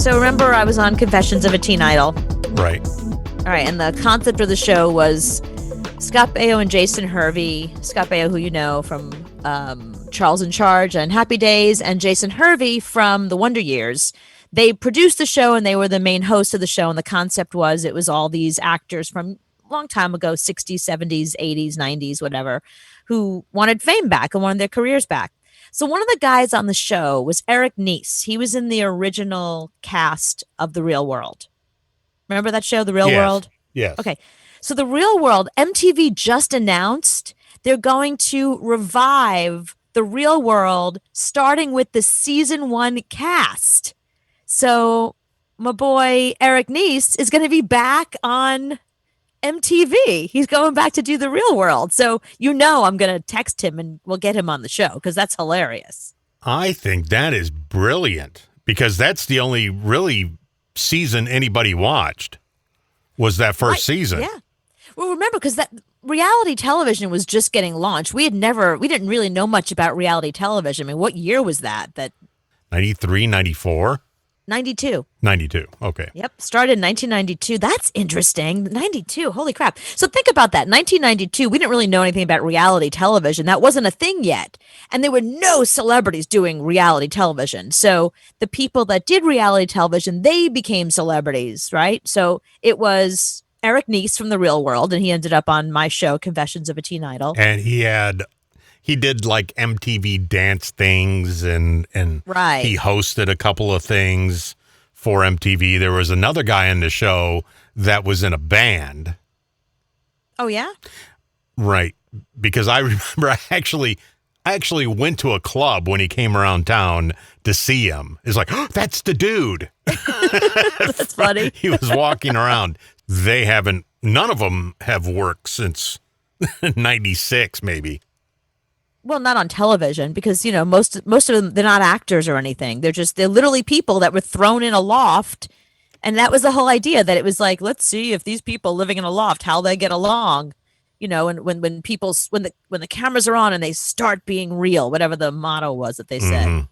So remember I was on Confessions of a Teen Idol? Right. All right, and the concept of the show was Scott Baio and Jason Hervey. Scott Baio, who you know from Charles in Charge and Happy Days, and Jason Hervey from The Wonder Years. They produced the show and they were the main host of the show. And the concept was it was all these actors from a long time ago, 60s, 70s, 80s, 90s, whatever, who wanted fame back and wanted their careers back. So one of the guys on the show was Eric Nies. He was in the original cast of The Real World. Remember that show, The Real World? Yes. Okay. So The Real World, MTV just announced they're going to revive The Real World starting with the season 1 cast. So my boy Eric Nies is going to be back on MTV. He's going back to do The Real World. So I'm going to text him and we'll get him on the show because that's hilarious. I think that is brilliant because that's the only really season anybody watched was that first season. Yeah. Well, remember, because that reality television was just getting launched. We didn't really know much about reality television. I mean, what year was that? 93, 94? 92. 92. Okay. Yep. Started in 1992. That's interesting. 92. Holy crap. So think about that. 1992, we didn't really know anything about reality television. That wasn't a thing yet. And there were no celebrities doing reality television. So the people that did reality television, they became celebrities, right? So it was Eric Nies from The Real World, and he ended up on my show, Confessions of a Teen Idol. And he did like MTV dance things and right. He hosted a couple of things for MTV. There was another guy in the show that was in a band. Oh, yeah? Right. Because I remember I actually went to a club when he came around town to see him. It's like, oh, that's the dude. That's funny. He was walking around. None of them have worked since 96, maybe. Well, not on television because, most of them, they're not actors or anything. They're literally people that were thrown in a loft. And that was the whole idea, that it was like, let's see if these people living in a loft, how they get along, and when the cameras are on and they start being real, whatever the motto was that they said. Mm-hmm.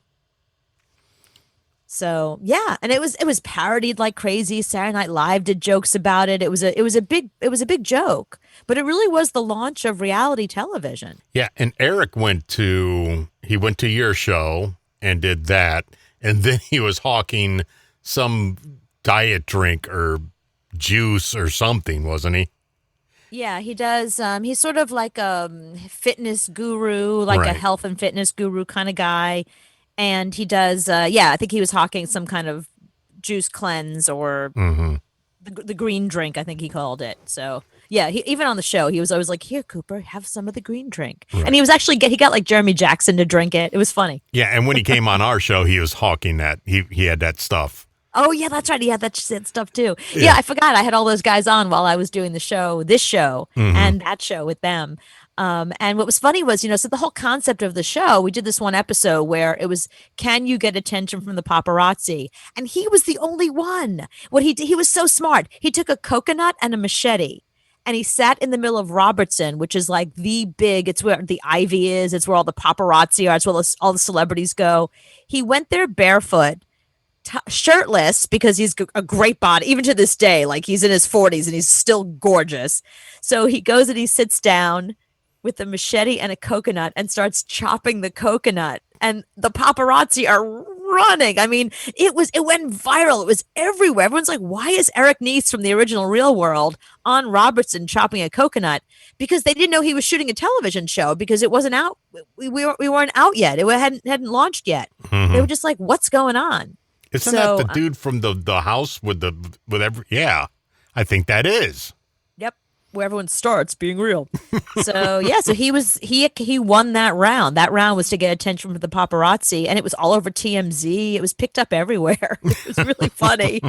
So, yeah. And it was parodied like crazy. Saturday Night Live did jokes about it. It was a big joke. But it really was the launch of reality television. Yeah, and Eric went to your show and did that, and then he was hawking some diet drink or juice or something, wasn't he? Yeah, he does. He's sort of like a fitness guru, like a health and fitness guru kind of guy. And he does, I think he was hawking some kind of juice cleanse or the green drink, I think he called it. So, yeah, even on the show, he was always like, here, Cooper, have some of the green drink. Right. And he was actually, he got like Jeremy Jackson to drink it. It was funny. Yeah, and when he came on our show, he was hawking that. He had that stuff. Oh, yeah, that's right. He had that stuff, too. Yeah, I forgot. I had all those guys on while I was doing this show, and that show with them. And what was funny was, so the whole concept of the show, we did this one episode where it was, can you get attention from the paparazzi? And he was the only one. What he did, he was so smart. He took a coconut and a machete. And he sat in the middle of Robertson, which is like it's where the Ivy is. It's where all the paparazzi are. It's where all the celebrities go. He went there barefoot, shirtless, because he's a great body, even to this day. Like, he's in his 40s and he's still gorgeous. So he goes and he sits down with a machete and a coconut and starts chopping the coconut. And the paparazzi are running. I mean, it went viral. It was everywhere. Everyone's like, why is Eric Nies from the original Real World on Robertson chopping a coconut? Because they didn't know he was shooting a television show because it wasn't out. We weren't out yet. It hadn't launched yet. They were just like, what's going on? Isn't that the dude from the house with every? Yeah, I think that is. Yep, where everyone starts being real. So yeah, so he won that round. That round was to get attention from the paparazzi, and it was all over TMZ. It was picked up everywhere. It was really funny.